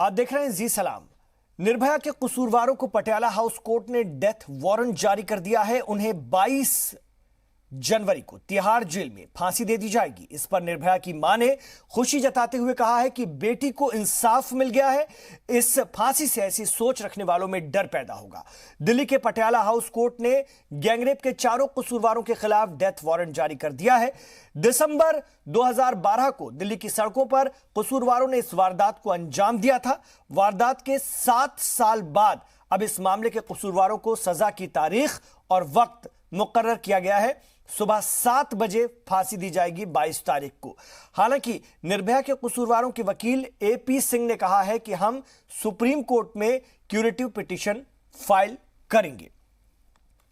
आप देख रहे हैं जी सलाम। निर्भया के कसूरवारों को पटियाला हाउस कोर्ट ने डेथ वारंट जारी कर दिया है। उन्हें 22 जनवरी को तिहाड़ जेल में फांसी दे दी जाएगी। इस पर निर्भया की मां ने खुशी जताते हुए कहा है कि बेटी को इंसाफ मिल गया है। इस फांसी से ऐसी सोच रखने वालों में डर पैदा होगा। दिल्ली के पटियाला हाउस कोर्ट ने गैंगरेप के चारों कसूरवारों के खिलाफ डेथ वारंट जारी कर दिया है। दिसंबर 2012 को दिल्ली की सड़कों पर कसूरवारों ने इस वारदात को अंजाम दिया था। वारदात के 7 साल बाद अब इस मामले के कसूरवारों को सजा की तारीख और वक्त मुकर्रर किया गया है। सुबह 7 बजे फांसी दी जाएगी 22 तारीख को। हालांकि निर्भया के कसूरवारों के वकील एपी सिंह ने कहा है कि हम सुप्रीम कोर्ट में क्यूरेटिव पिटीशन फाइल करेंगे।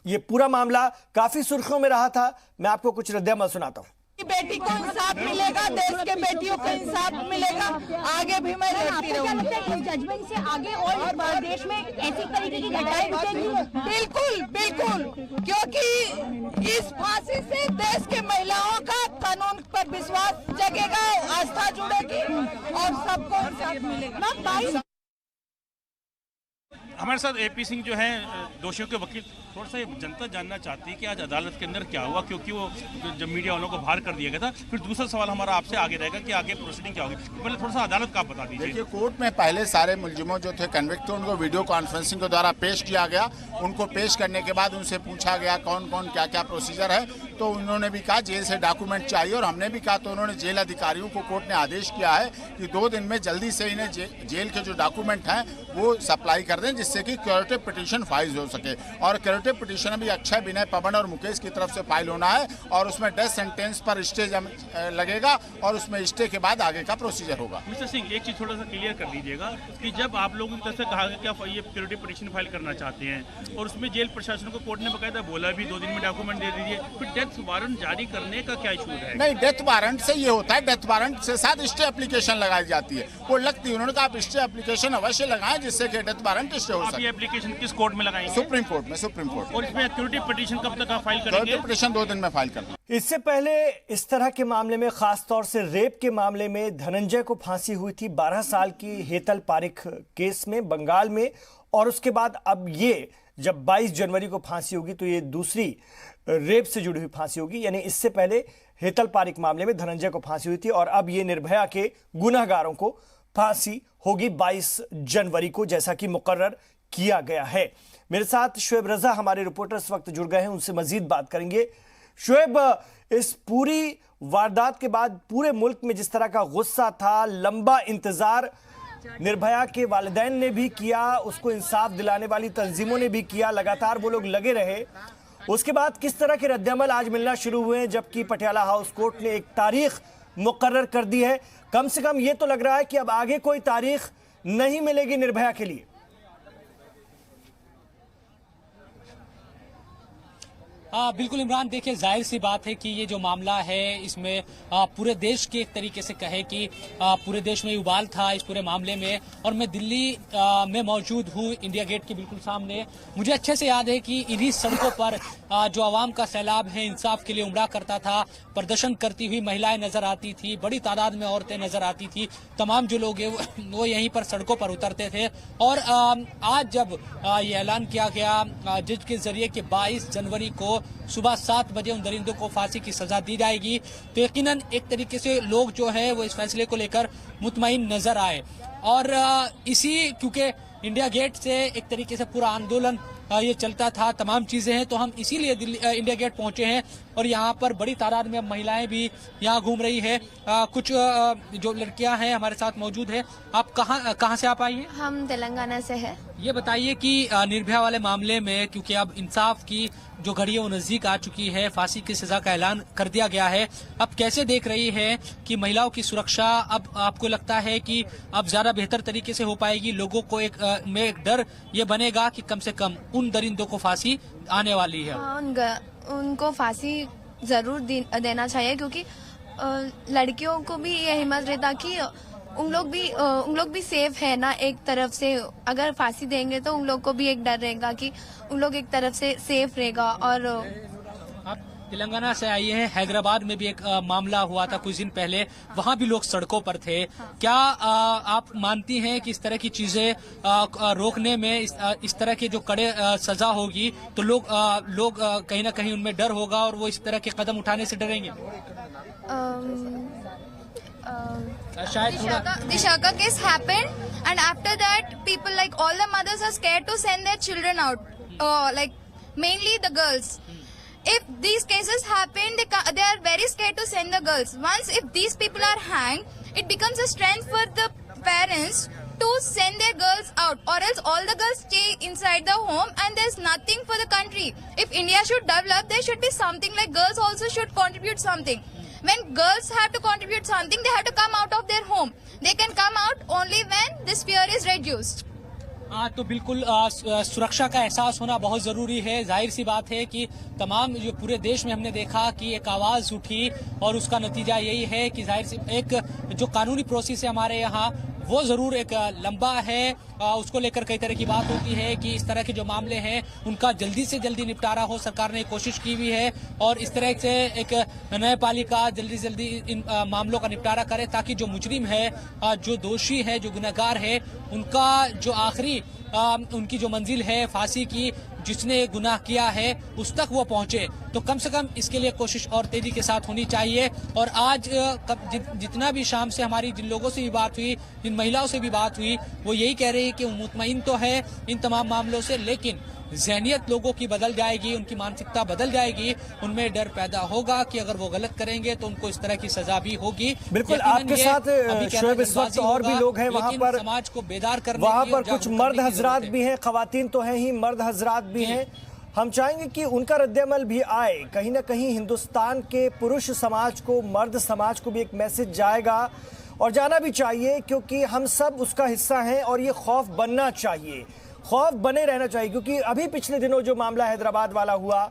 यह पूरा मामला काफी सुर्खियों में रहा था। मैं आपको कुछ रद्द-ए-अमल सुनाता हूं। बेटी को इंसाफ मिलेगा, देश के बेटियों को इंसाफ मिलेगा। आगे भी मैं लड़ती रहूंगी। जजमेंट से आगे और देश में ऐसी तरीके की घटनाएं रुकेंगी। बिल्कुल बिल्कुल, क्योंकि इस फांसी से देश के महिलाओं का कानून पर विश्वास जगेगा, आस्था जुड़ेगी और सबको इंसाफ मिलेगा। हमारे साथ एपी सिंह जो हैं दोषियों के वकील, थोड़ा सा जनता जानना चाहती है कि आज अदालत के अंदर क्या हुआ, क्योंकि वो जब मीडिया वालों को बाहर कर दिया गया था। फिर दूसरा सवाल हमारा आपसे आगे रहेगा कि आगे प्रोसीडिंग क्या होगी। पहले थोड़ा सा अदालत का आप बता दीजिए। देखिए, कोर्ट में पहले सारे मुलजिमों जो थे कन्विक्ट थे उनको वीडियो कॉन्फ्रेंसिंग के द्वारा पेश किया गया। उनको पेश करने के बाद उनसे पूछा गया कौन कौन क्या क्या प्रोसीजर है, तो उन्होंने भी कहा जेल से डॉक्यूमेंट चाहिए और हमने भी कहा, तो उन्होंने जेल अधिकारियों को कोर्ट ने आदेश किया है कि 2 दिन में जल्दी से इन्हें जेल के जो डॉक्यूमेंट हैं वो सप्लाई कर दें, जिससे कि क्यूरेटिव पिटीशन फाइल हो सके। और क्यूरेटिव पिटीशन अभी अक्षय, विनय, पवन और मुकेश की तरफ से फाइल होना है और उसमें डेथ सेंटेंस पर स्टे लगेगा और उसमें स्टे के बाद आगे का प्रोसीजर होगा। मिस्टर सिंह, एक चीज थोड़ा सा क्लियर कर दीजिएगा कि जब आप लोगों की तरफ से कहा गया कि आप ये क्यूरेटिव पिटीशन फाइल करना चाहते हैं और उसमें जेल प्रशासन को कोर्ट ने बकायदा बोला भी 2 दिन में डॉक्यूमेंट दे दीजिए, फिर डेथ वारंट जारी करने का क्या इशू है? नहीं, डेथ वारंट से ये होता है, डेथ वारंट से साथ स्टे एप्लीकेशन लगाई जाती है, वो लगती है। उन्होंने कहा आप स्टे एप्लीकेशन अवश्य लगाएं जिससे कि डेथ वारंट स्टे हो सके। ये एप्लीकेशन किस कोर्ट में लगाएंगे? सुप्रीम कोर्ट में। Supreme court. और इसमें क्यूरेटिव पिटीशन कब तक आप फाइल करेंगे? पिटीशन 2 दिन में फाइल करना। इससे पहले इस तरह के मामले में, खासतौर से रेप के मामले में धनंजय को फांसी हुई थी 12 साल की हेतल पारिख केस में बंगाल में। और उसके बाद अब ये जब 22 जनवरी को फांसी होगी तो ये दूसरी रेप से जुड़ी हुई फांसी होगी। यानी इससे पहले हेतल पारिख मामले में धनंजय को फांसी हुई थी और अब ये निर्भया के गुनहगारों को फांसी होगी 22 जनवरी को, जैसा कि मुकर्रर किया गया है। मेरे साथ शुएब रजा हमारे रिपोर्टर इस वक्त जुड़ गए हैं, उनसे मजीद बात करेंगे। शुएब, इस पूरी वारदात के बाद पूरे मुल्क में जिस तरह का गुस्सा था, लंबा इंतजार निर्भया के वालिदैन ने भी किया, उसको इंसाफ दिलाने वाली तंजीमों ने भी किया, लगातार वो लोग लगे रहे। उसके बाद किस तरह के रद्द-ए-अमल आज मिलना शुरू हुए हैं, जबकि पटियाला हाउस कोर्ट ने एक तारीख मुकर्रर कर दी है। कम से कम ये तो लग रहा है कि अब आगे कोई तारीख नहीं मिलेगी निर्भया के लिए। बिल्कुल इमरान, देखिए जाहिर सी बात है कि ये जो मामला है इसमें पूरे देश के एक तरीके से कहे कि पूरे देश में उबाल था इस पूरे मामले में। और मैं दिल्ली में मौजूद हूँ, इंडिया गेट के बिल्कुल सामने। मुझे अच्छे से याद है कि इन्हीं सड़कों पर जो आवाम का सैलाब है इंसाफ के लिए उमड़ा करता था। प्रदर्शन करती हुई महिलाएं नजर आती थी, बड़ी तादाद में औरतें नजर आती थी। तमाम जो लोग हैं वो यहीं पर सड़कों पर उतरते थे। और आज जब ये ऐलान किया गया जज के जरिए कि 22 जनवरी को सुबह 7 बजे उन दरिंदों को फांसी की सजा दी जाएगी, तो यकीनन एक तरीके से लोग जो है वो इस फैसले को लेकर मुतमईन नजर आए। और इसी क्योंकि इंडिया गेट से एक तरीके से पूरा आंदोलन ये चलता था, तमाम चीजें हैं, तो हम इसीलिए इंडिया गेट पहुंचे हैं। और यहाँ पर बड़ी तादाद में महिलाएं भी यहाँ घूम रही है। कुछ जो लड़कियां हैं हमारे साथ मौजूद है। आप कहाँ से आप आई हैं? हम तेलंगाना से है। ये बताइए कि निर्भया वाले मामले में, क्योंकि अब इंसाफ की जो घड़ी है वो नजदीक आ चुकी है, फांसी की सजा का ऐलान कर दिया गया है, अब कैसे देख रही है कि महिलाओं की सुरक्षा अब आपको लगता है कि अब ज्यादा बेहतर तरीके से हो पाएगी? लोगों को एक डर ये बनेगा कि कम से कम उन दरिंदों को फांसी आने वाली है। उनको फांसी जरूर देना चाहिए, क्योंकि लड़कियों को भी ये हिम्मत रहता कि उन लोग भी सेफ है ना एक तरफ से। अगर फांसी देंगे तो उन लोग को भी एक डर रहेगा कि उन लोग एक तरफ से सेफ रहेगा। और तेलंगाना से आई हैं, हैदराबाद में भी एक मामला हुआ था कुछ दिन पहले, वहाँ भी लोग सड़कों पर थे। क्या आप मानती हैं कि इस तरह की चीजें रोकने में इस तरह के जो कड़े सजा होगी तो लोग कहीं ना कहीं उनमें डर होगा और वो इस तरह के कदम उठाने से डरेंगे? शायद Vishaka case happened, and after that, people like all the mothers are scared to send their children out. Like mainly the girls. If these cases happen, they are very scared to send the girls. Once if these people are hanged, it becomes a strength for the parents to send their girls out, or else all the girls stay inside the home and there's nothing for the country. If India should develop, there should be something like girls also should contribute something. When girls have to contribute something, they have to come out of their home. They can come out only when this fear is reduced. तो बिल्कुल सुरक्षा का एहसास होना बहुत जरूरी है। जाहिर सी बात है कि तमाम जो पूरे देश में हमने देखा कि एक आवाज उठी और उसका नतीजा यही है कि जाहिर सी एक जो कानूनी प्रोसेस है हमारे यहाँ वो जरूर एक लंबा है। उसको लेकर कई तरह की बात होती है कि इस तरह के जो मामले हैं उनका जल्दी से जल्दी निपटारा हो। सरकार ने कोशिश की हुई है और इस तरह से एक न्यायपालिका जल्दी जल्दी इन मामलों का निपटारा करे ताकि जो मुजरिम है, जो दोषी है, जो गुनहगार है, उनका जो आखिरी उनकी जो मंजिल है फांसी की, जिसने गुनाह किया है उस तक वो पहुंचे। तो कम से कम इसके लिए कोशिश और तेजी के साथ होनी चाहिए। और आज जितना भी शाम से हमारी जिन लोगों से भी बात हुई, जिन महिलाओं से भी बात हुई, वो यही कह रही है कि वो मुतमईन तो है इन तमाम मामलों से, लेकिन ज़हनियत लोगों की बदल जाएगी, उनकी मानसिकता बदल जाएगी, उनमें डर पैदा होगा कि अगर वो गलत करेंगे तो उनको इस तरह की सजा भी होगी। बिल्कुल आपके साथ शोएब इस वक्त और भी लोग हैं वहाँ पर, समाज को बेदार करने वहाँ पर कुछ मर्द हजरात भी हैं, खवातीन तो हैं ही, मर्द हजरात भी हैं। हम चाहेंगे कि उनका रद्देअमल भी आए। कहीं ना कहीं हिंदुस्तान के पुरुष समाज को, मर्द समाज को भी एक मैसेज जाएगा और जाना भी चाहिए, क्योंकि हम सब उसका हिस्सा हैं और ये खौफ बनना चाहिए, खौफ बने रहना चाहिए। क्योंकि अभी पिछले दिनों जो मामला हैदराबाद वाला हुआ,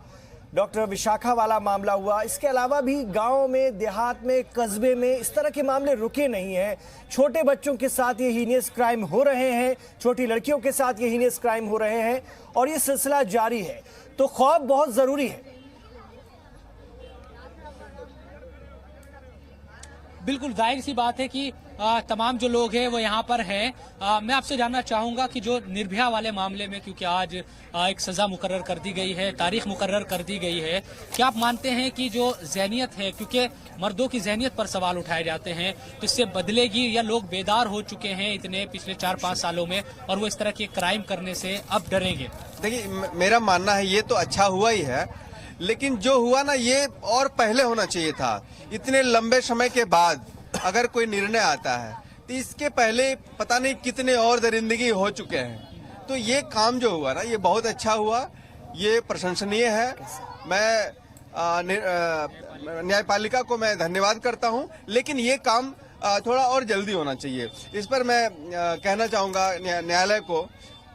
डॉक्टर विशाखा वाला मामला हुआ, इसके अलावा भी गाँव में, देहात में, कस्बे में इस तरह के मामले रुके नहीं हैं। छोटे बच्चों के साथ ये हीनियस क्राइम हो रहे हैं, छोटी लड़कियों के साथ ये हीनियस क्राइम हो रहे हैं और ये सिलसिला जारी है। तो खौफ बहुत ज़रूरी है। बिल्कुल जाहिर सी बात है कि तमाम जो लोग हैं वो यहाँ पर हैं। मैं आपसे जानना चाहूँगा कि जो निर्भया वाले मामले में, क्योंकि आज एक सज़ा मुकर्रर कर दी गई है, तारीख मुकर्रर कर दी गई है, क्या आप मानते हैं कि जो ज़हनियत है, क्योंकि मर्दों की ज़हनियत पर सवाल उठाए जाते हैं, तो इससे बदलेगी या लोग बेदार हो चुके हैं इतने पिछले 4-5 सालों में और वो इस तरह के क्राइम करने से अब डरेंगे? देखिए, मेरा मानना है ये तो अच्छा हुआ ही है, लेकिन जो हुआ ना ये और पहले होना चाहिए था। इतने लंबे समय के बाद अगर कोई निर्णय आता है तो इसके पहले पता नहीं कितने और दरिंदगी हो चुके हैं। तो ये काम जो हुआ ना ये बहुत अच्छा हुआ, ये प्रशंसनीय है। मैं न्यायपालिका को मैं धन्यवाद करता हूं, लेकिन ये काम थोड़ा और जल्दी होना चाहिए। इस पर मैं कहना चाहूँगा न्यायालय को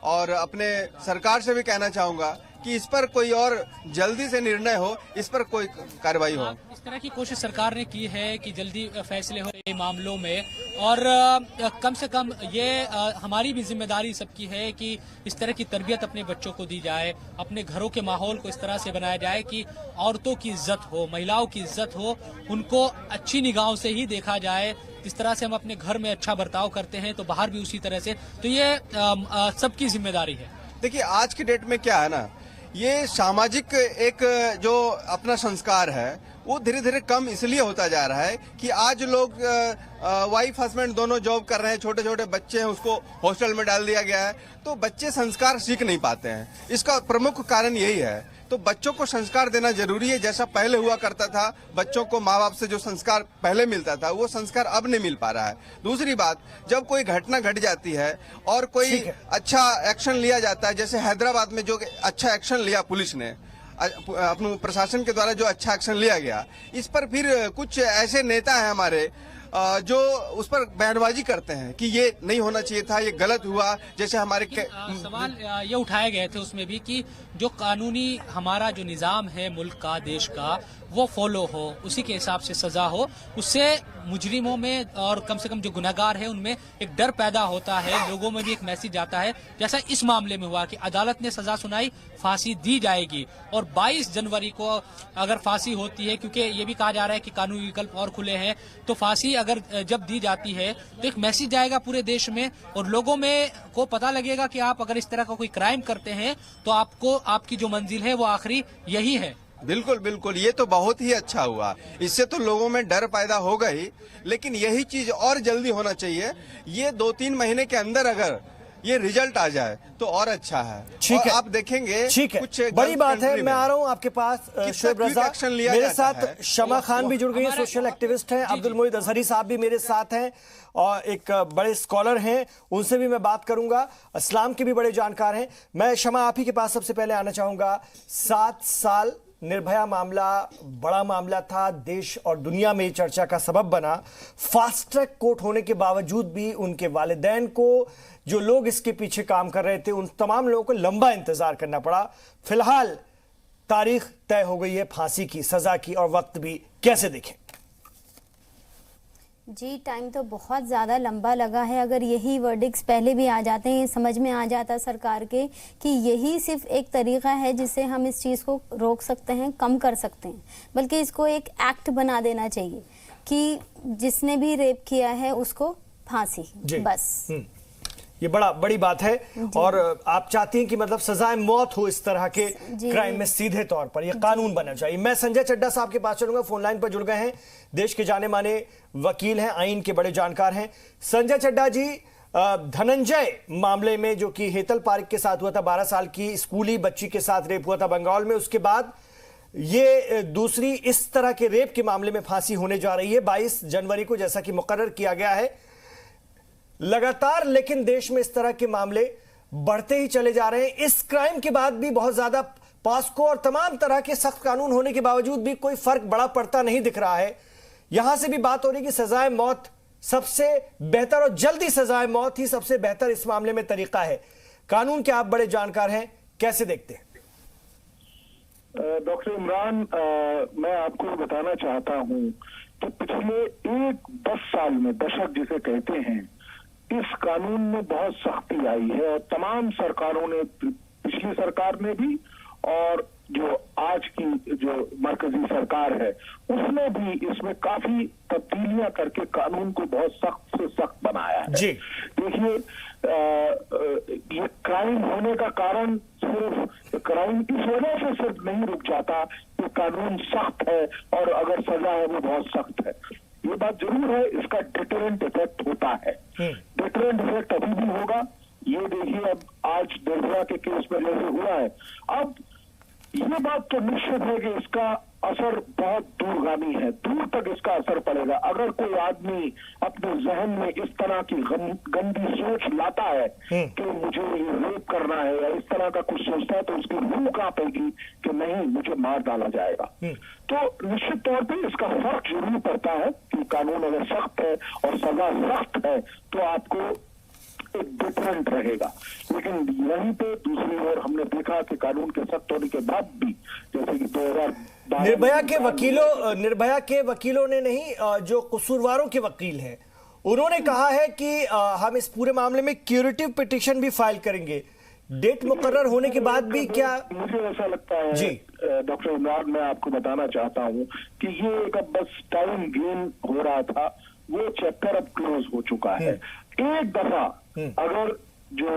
और अपने सरकार से भी कहना चाहूँगा कि इस पर कोई और जल्दी से निर्णय हो, इस पर कोई कार्रवाई हो। इस तरह की कोशिश सरकार ने की है कि जल्दी फैसले हो इन मामलों में, और कम से कम ये हमारी भी जिम्मेदारी सबकी है कि इस तरह की तरबियत अपने बच्चों को दी जाए, अपने घरों के माहौल को इस तरह से बनाया जाए कि औरतों की इज्जत हो, महिलाओं की इज्जत हो, उनको अच्छी निगाहों से ही देखा जाए। इस तरह से हम अपने घर में अच्छा बर्ताव करते हैं तो बाहर भी उसी तरह से। तो ये सबकी जिम्मेदारी है। देखिए, आज की डेट में क्या है ना, ये सामाजिक एक जो अपना संस्कार है वो धीरे धीरे कम इसलिए होता जा रहा है कि आज लोग वाइफ हस्बैंड दोनों जॉब कर रहे हैं, छोटे छोटे बच्चे हैं, उसको हॉस्टल में डाल दिया गया है, तो बच्चे संस्कार सीख नहीं पाते हैं। इसका प्रमुख कारण यही है। तो बच्चों को संस्कार देना जरूरी है। जैसा पहले हुआ करता था, बच्चों को माँ बाप से जो संस्कार पहले मिलता था वो संस्कार अब नहीं मिल पा रहा है। दूसरी बात, जब कोई घटना घट जाती है और कोई अच्छा एक्शन लिया जाता है, जैसे हैदराबाद में जो अच्छा एक्शन लिया पुलिस ने, अपने प्रशासन के द्वारा जो अच्छा एक्शन लिया गया, इस पर फिर कुछ ऐसे नेता हैं हमारे जो उस पर बयानबाजी करते हैं कि ये नहीं होना चाहिए था, ये गलत हुआ। जैसे हमारे सवाल ये उठाए गए थे उसमें भी कि जो कानूनी हमारा जो निज़ाम है मुल्क का, देश का, वो फॉलो हो, उसी के हिसाब से सजा हो। उससे मुजरिमों में और कम से कम जो गुनहगार है उनमें एक डर पैदा होता है, लोगों में भी एक मैसेज आता है, जैसा इस मामले में हुआ कि अदालत ने सजा सुनाई, फांसी दी जाएगी और 22 जनवरी को अगर फांसी होती है, क्योंकि ये भी कहा जा रहा है कि कानूनी विकल्प और खुले हैं, तो फांसी अगर जब दी जाती है तो एक मैसेज जाएगा पूरे देश में और लोगों में को पता लगेगा कि आप अगर इस तरह का कोई क्राइम करते हैं तो आपको आपकी जो मंजिल है वो आखिरी यही है। बिल्कुल बिल्कुल, ये तो बहुत ही अच्छा हुआ। इससे तो लोगों में डर पैदा हो गई, लेकिन यही चीज और जल्दी होना चाहिए। ये 2-3 महीने के अंदर अगर ये रिजल्ट आ जाए तो और अच्छा है। ठीक है, आप देखेंगे ठीक है, कुछ बड़ी बात है। मैं आ रहा हूं आपके पास शोएब रजा, मेरे साथ शमा खान भी जुड़ गई है, सोशल एक्टिविस्ट हैं, अब्दुल मोहित अजहरी साहब भी मेरे साथ हैं और एक बड़े स्कॉलर हैं, उनसे भी मैं बात करूंगा, इस्लाम के भी बड़े जानकार हैं। मैं शमा आप ही के पास सबसे पहले आना चाहूंगा। 7 साल निर्भया मामला बड़ा मामला था, देश और दुनिया में चर्चा का सबब बना। फास्ट ट्रैक कोर्ट होने के बावजूद भी उनके वालिदैन को, जो लोग इसके पीछे काम कर रहे थे, उन तमाम लोगों को लंबा इंतजार करना पड़ा। फिलहाल तारीख तय हो गई है फांसी की, सजा की, और वक्त भी। कैसे देखें? जी, टाइम तो बहुत ज़्यादा लंबा लगा है। अगर यही वर्डिक्स पहले भी आ जाते हैं, समझ में आ जाता सरकार के कि यही सिर्फ एक तरीका है जिससे हम इस चीज़ को रोक सकते हैं, कम कर सकते हैं, बल्कि इसको एक एक्ट बना देना चाहिए कि जिसने भी रेप किया है उसको फांसी, बस। ये बड़ी बात है। और आप चाहती हैं कि मतलब सजाए मौत हो इस तरह के क्राइम में, सीधे तौर पर यह कानून बनना चाहिए। मैं संजय चड्ढा साहब के पास चलूंगा, फोन लाइन पर जुड़ गए हैं, देश के जाने माने वकील हैं, आईन के बड़े जानकार हैं। संजय चड्ढा जी, धनंजय मामले में जो कि हेतल पारिक के साथ हुआ था, 12 साल की स्कूली बच्ची के साथ रेप हुआ था बंगाल में, उसके बाद ये दूसरी इस तरह के रेप के मामले में फांसी होने जा रही है 22 जनवरी को, जैसा कि मुकर्रर किया गया है। लगातार लेकिन देश में इस तरह के मामले बढ़ते ही चले जा रहे हैं। इस क्राइम के बाद भी बहुत ज्यादा पॉस्को और तमाम तरह के सख्त कानून होने के बावजूद भी कोई फर्क बड़ा पड़ता नहीं दिख रहा है। यहां से भी बात हो रही है कि सजाए मौत सबसे बेहतर और जल्दी सजाए मौत ही सबसे बेहतर इस मामले में तरीका है। कानून के आप बड़े जानकार हैं, कैसे देखते हैं? डॉक्टर इमरान, मैं आपको बताना चाहता हूं कि पिछले 10 साल में, दशक जिसे कहते हैं, इस कानून में बहुत सख्ती आई है और तमाम सरकारों ने, पिछली सरकार ने भी और जो आज की जो मरकजी सरकार है उसने भी इसमें काफी तब्दीलियां करके कानून को बहुत सख्त से सख्त बनाया है। देखिए, ये क्राइम होने का कारण सिर्फ क्राइम इस वजह से सिर्फ नहीं रुक जाता कि कानून सख्त है और अगर सजा है वो बहुत सख्त है। ये बात जरूर है, इसका डिटरेंट इफेक्ट होता है। डिटरेंट इफेक्ट अभी भी होगा। ये देखिए, अब आज निर्भया के केस में जैसे हुआ है, अब ये बात तो निश्चित है कि इसका असर बहुत दूरगामी है, दूर तक इसका असर पड़ेगा। अगर कोई आदमी अपने जहन में इस तरह की गंदी सोच लाता है कि मुझे ये रेप करना है या इस तरह का कुछ सोचता है, तो उसकी रूह कांपेगी कि नहीं, मुझे मार डाला जाएगा। तो निश्चित तौर पे इसका फर्क जरूर पड़ता है कि कानून अगर सख्त है और सजा सख्त है तो आपको एक डिफरेंट रहेगा। लेकिन यहीं पे दूसरी ओर हमने देखा कि कानून के सख्त होने के बाद भी, जैसे कि 2012 निर्भया के वकीलों ने नहीं, जो कसूरवारों के वकील हैं, उन्होंने कहा है कि हम इस पूरे मामले में क्यूरेटिव पिटीशन भी फाइल करेंगे। डेट मुकर्रर होने के बाद भी क्या? मुझे ऐसा लगता है जी डॉक्टर इमरान, मैं आपको बताना चाहता हूँ कि ये एक अब बस टाइम गेन हो रहा था, वो चैप्टर अब क्लोज हो चुका है। एक दफा अगर जो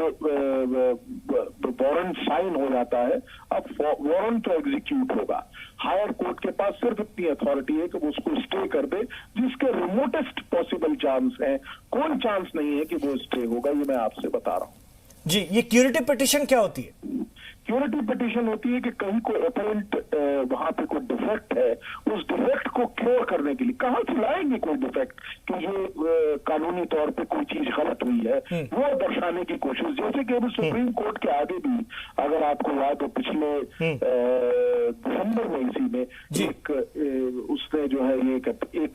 वारंट साइन हो जाता है, अब वारंट तो एग्जीक्यूट होगा। हायर कोर्ट के पास सिर्फ इतनी अथॉरिटी है कि वो उसको स्टे कर दे, जिसके रिमोटेस्ट पॉसिबल चांस है। कोई चांस नहीं है कि वो स्टे होगा, ये मैं आपसे बता रहा हूँ। जी, ये क्यूरेटिव पिटीशन क्या होती है? क्यूरेटिव पिटीशन होती है कि कहीं कोई अपेरेंट वहां पे कोई डिफेक्ट है, उस डिफेक्ट को क्योर करने के लिए कहां से लाएंगे कोई डिफेक्ट कि ये कानूनी तौर पे कोई चीज गलत हुई है, वो दर्शाने की कोशिश। जैसे कि अभी सुप्रीम कोर्ट के आगे भी, अगर आपको याद हो, पिछले दिसंबर में इसी में एक उसने जो है एक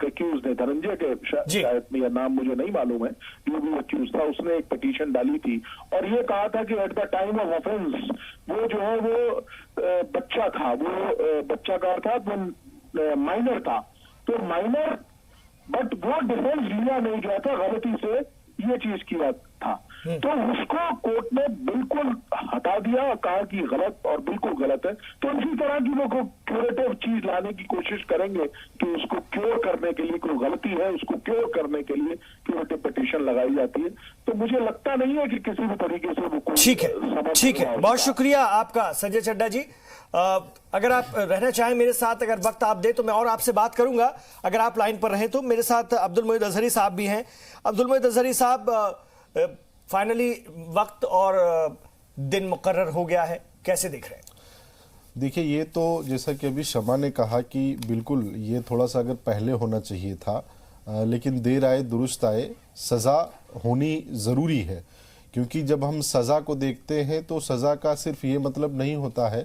अक्यूज ने, धनंजय के शायद, मेरा नाम मुझे नहीं मालूम है, जो भी अक्यूज था, उसने एक पिटीशन डाली थी और ये कहा था कि at the time of offence वो वो जो है वो बच्चा था, वो बच्चा का अर्थात वो माइनर था, तो माइनर, बट वो डिफेंस लिया नहीं गया था, गलती से ये चीज किया था, तो उसको कोर्ट ने बिल्कुल हटा दिया और कहा कि गलत और बिल्कुल गलत है। तो इसी तरह की वो क्यूरेटिव चीज लाने की कोशिश करेंगे कि उसको क्योर करने के लिए, कोई गलती है उसको क्योर करने के लिए क्यूरेटिव पिटीशन लगाई जाती है। तो मुझे लगता नहीं है कि किसी भी तरीके से वो ठीक है, बहुत शुक्रिया आपका संजय चड्ढा जी। अगर आप रहना चाहें मेरे साथ, अगर वक्त आप दे तो मैं और आपसे बात करूंगा, अगर आप लाइन पर रहें तो। मेरे साथ अब्दुल मोहित अजहरी साहब भी हैं। अब्दुल मोहित अजहरी साहब, फाइनली वक्त और दिन मुकर्रर हो गया है, कैसे देख रहे हैं? देखिए, ये तो जैसा कि अभी शमा ने कहा कि बिल्कुल ये थोड़ा सा अगर पहले होना चाहिए था, लेकिन देर आए दुरुस्त आए, सज़ा होनी ज़रूरी है। क्योंकि जब हम सज़ा को देखते हैं तो सज़ा का सिर्फ ये मतलब नहीं होता है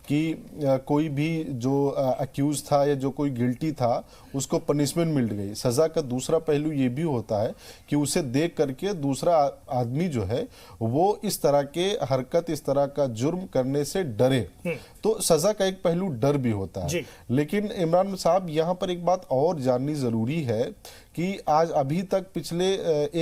कि कोई भी जो अक्यूज था या जो कोई गिल्टी था उसको पनिशमेंट मिल गई। सज़ा का दूसरा पहलू ये भी होता है कि उसे देख करके दूसरा आदमी जो है वो इस तरह के हरकत, इस तरह का जुर्म करने से डरे। तो सज़ा का एक पहलू डर भी होता है। लेकिन इमरान साहब, यहाँ पर एक बात और जाननी ज़रूरी है कि आज अभी तक पिछले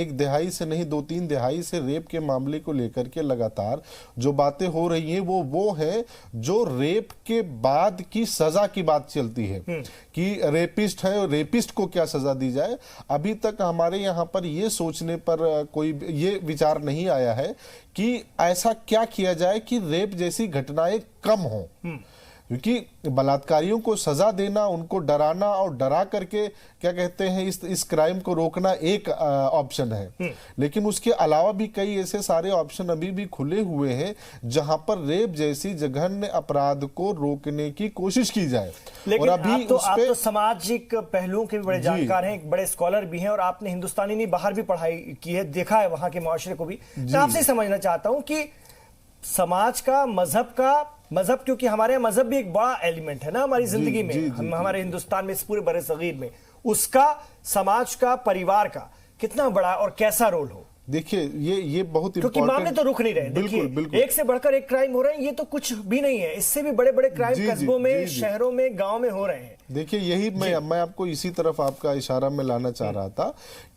एक दिहाई से नहीं 2-3 दिहाई से रेप के मामले को लेकर के लगातार जो बातें हो रही हैं वो है जो रेप के बाद की सजा की बात चलती है कि रेपिस्ट है और रेपिस्ट को क्या सजा दी जाए। अभी तक हमारे यहाँ पर ये सोचने पर कोई ये विचार नहीं आया है कि ऐसा क्या किया जाए कि रेप जैसी घटनाएं कम हो। क्योंकि बलात्कारियों को सजा देना, उनको डराना और डरा करके क्या कहते हैं इस क्राइम को रोकना एक ऑप्शन है, लेकिन उसके अलावा भी कई ऐसे सारे ऑप्शन अभी भी खुले हुए हैं जहां पर रेप जैसी जघन्य अपराध को रोकने की कोशिश की जाए। लेकिन और अभी आप तो सामाजिक पहलुओं के भी बड़े जानकार हैं, एक बड़े स्कॉलर भी हैं, और आपने हिंदुस्तानी नहीं बाहर भी पढ़ाई की है, देखा है वहां के मुआशरे को भी। मैं आपसे समझना चाहता हूं कि समाज का, मजहब, क्योंकि हमारे यहाँ मजहब भी एक बड़ा एलिमेंट है ना हमारी जिंदगी में, हम हमारे हिंदुस्तान में, इस पूरे बड़े सगीर में, उसका, समाज का, परिवार का कितना बड़ा और कैसा रोल हो। देखिए, ये बहुत क्योंकि मामले तो रुक नहीं रहे। देखिए, एक से बढ़कर एक क्राइम हो रहे हैं, ये तो कुछ भी नहीं है, इससे भी बड़े बड़े क्राइम कस्बों में, शहरों में, गांव में हो रहे हैं। देखिए, यही मैं आपको इसी तरफ आपका इशारा में लाना चाह रहा था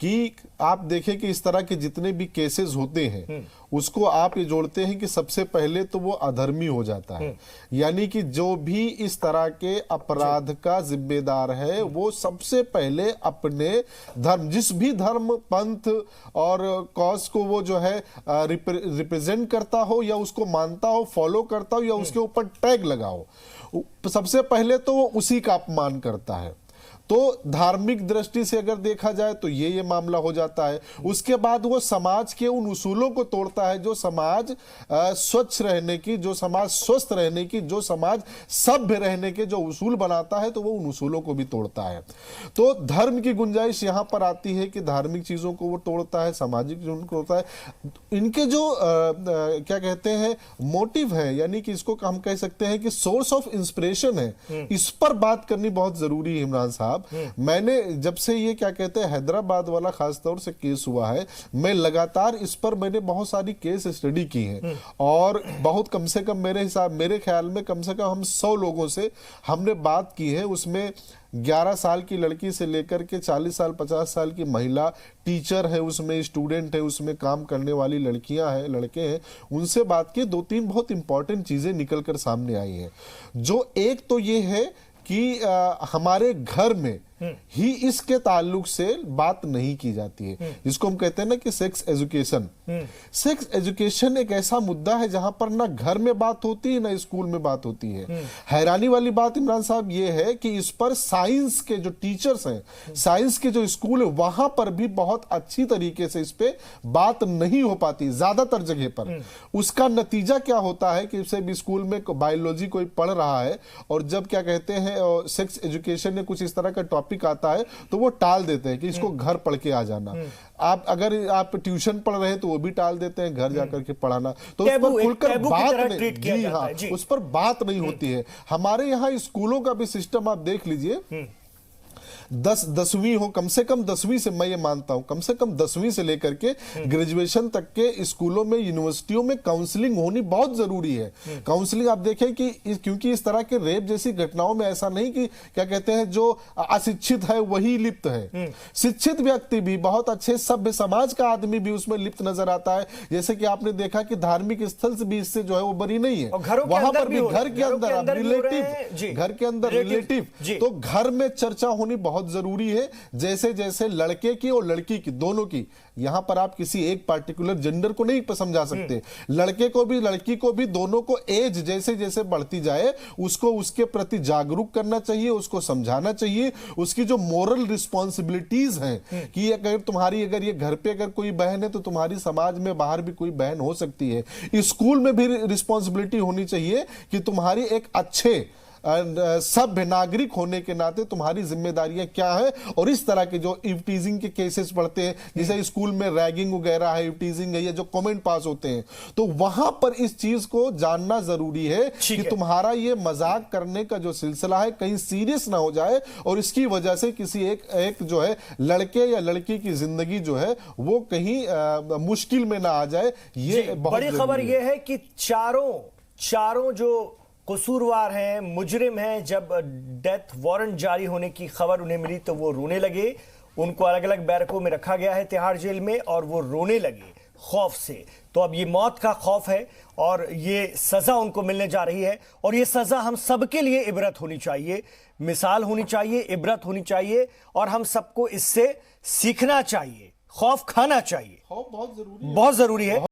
कि आप देखें कि इस तरह के जितने भी केसेस होते हैं उसको आप ये जोड़ते हैं कि सबसे पहले तो वो अधर्मी हो जाता है। यानी कि जो भी इस तरह के अपराध का जिम्मेदार है वो सबसे पहले अपने धर्म, जिस भी धर्म, पंथ और कॉज को वो जो है रिप्रेजेंट करता हो या उसको मानता हो, फॉलो करता हो या उसके ऊपर टैग लगा हो, सबसे पहले तो वो उसी का अपमान करता है। तो धार्मिक दृष्टि से अगर देखा जाए तो ये मामला हो जाता है। उसके बाद वो समाज के उन उसूलों को तोड़ता है जो समाज स्वच्छ रहने की, जो समाज स्वस्थ रहने की, जो समाज सभ्य रहने के जो उसूल बनाता है, तो वो उन उसूलों को भी तोड़ता है। तो धर्म की गुंजाइश यहाँ पर आती है कि धार्मिक चीजों को वो तोड़ता है, सामाजिक चीजों को तोड़ता है। इनके जो क्या कहते हैं मोटिव है, यानी कि इसको हम कह सकते हैं कि सोर्स ऑफ इंस्पिरेशन है, इस पर बात करनी बहुत जरूरी है। इमरान साहब, मैंने जब से ये क्या कहते हैं हैदराबाद वाला खासतौर से केस हुआ है, मैं लगातार इस पर मैंने बहुत सारी केस स्टडी की है और बहुत कम से कम मेरे ख्याल में कम से कम हम 100 लोगों से हमने बात की है। उसमें 11 साल की लड़की से लेकर के 40 साल 50 साल की महिला, टीचर है उसमें, स्टूडेंट है उसमें, काम करने वाली लड़कियां हैं, लड़के हैं, उनसे बात की। 2-3 बहुत इंपॉर्टेंट चीजें निकल कर सामने आई हैं। जो एक तो ये है कि हमारे घर में ही इसके ताल्लुक से बात नहीं की जाती है, जिसको हम कहते हैं ना कि सेक्स एजुकेशन। सेक्स एजुकेशन एक ऐसा मुद्दा है जहां पर ना घर में बात होती है ना स्कूल में बात होती है। हैरानी वाली बात इमरान साहब ये है कि इस पर साइंस के जो टीचर्स हैं, साइंस के जो स्कूल है, वहां पर भी बहुत अच्छी तरीके से इस पे बात नहीं हो पाती ज्यादातर जगह पर। उसका नतीजा क्या होता है कि भी स्कूल में बायोलॉजी कोई पढ़ रहा है और जब क्या कहते हैं सेक्स एजुकेशन में कुछ इस तरह का टॉपिक आता है तो वो टाल देते हैं कि इसको घर पढ़ के आ जाना। आप अगर आप ट्यूशन पढ़ रहे हैं तो वो भी टाल देते हैं घर जाकर के पढ़ाना। तो उस पर खुलकर बात नहीं, जी हाँ, उस पर बात नहीं होती है। हमारे यहाँ स्कूलों का भी सिस्टम आप देख लीजिए, 10वीं हो, कम से कम 10वीं से, मैं ये मानता हूं कम से कम 10वीं से लेकर के ग्रेजुएशन तक के स्कूलों में, यूनिवर्सिटियों में काउंसलिंग होनी बहुत जरूरी है। काउंसलिंग आप देखें कि क्योंकि इस तरह के रेप जैसी घटनाओं में ऐसा नहीं कि क्या कहते हैं जो अशिक्षित है वही लिप्त है, शिक्षित व्यक्ति भी, बहुत अच्छे सभ्य समाज का आदमी भी उसमें लिप्त नजर आता है। जैसे कि आपने देखा कि धार्मिक स्थल से भी इससे जो है वो बरी नहीं है, वहां पर भी घर के अंदर रिलेटिव, घर के अंदर रिलेटिव, तो घर में चर्चा होनी बहुत जरूरी है। जैसे जैसे लड़के की और लड़की की, दोनों की, यहां पर आप किसी एक पार्टिकुलर जेंडर को नहीं समझा सकते, लड़के को भी लड़की को भी, दोनों को एज जैसे जैसे बढ़ती जाए उसको उसके प्रति जागरूक करना चाहिए, उसको समझाना चाहिए, उसकी जो मोरल रिस्पॉन्सिबिलिटीज हैं कि अगर ये घर पे अगर कोई बहन है तो तुम्हारी समाज में बाहर भी कोई बहन हो सकती है। स्कूल में भी रिस्पॉन्सिबिलिटी होनी चाहिए कि तुम्हारी एक अच्छे सभ्य नागरिक होने के नाते तुम्हारी जिम्मेदारियां क्या है। और इस तरह के जो इवटीजिंग के केसेस पढ़ते हैं, जैसे स्कूल में रैगिंग वगैरह है, इवटीजिंग है, या जो कमेंट पास होते हैं, तो वहां पर इस चीज को जानना जरूरी है कि तुम्हारा ये मजाक करने का जो सिलसिला है कहीं सीरियस ना हो जाए और इसकी वजह से किसी एक जो है लड़के या लड़की की जिंदगी जो है वो कहीं मुश्किल में ना आ जाए। ये बड़ी खबर ये है कि चारों जो कसूरवार हैं, मुजरिम हैं, जब डेथ वारंट जारी होने की खबर उन्हें मिली तो वो रोने लगे। उनको अलग अलग बैरकों में रखा गया है तिहाड़ जेल में और वो रोने लगे खौफ से। तो अब ये मौत का खौफ है और ये सजा उनको मिलने जा रही है और ये सजा हम सबके लिए इबरत होनी चाहिए, मिसाल होनी चाहिए, इबरत होनी चाहिए और हम सबको इससे सीखना चाहिए, खौफ खाना चाहिए। खौफ बहुत जरूरी है। बहुत जरूरी है।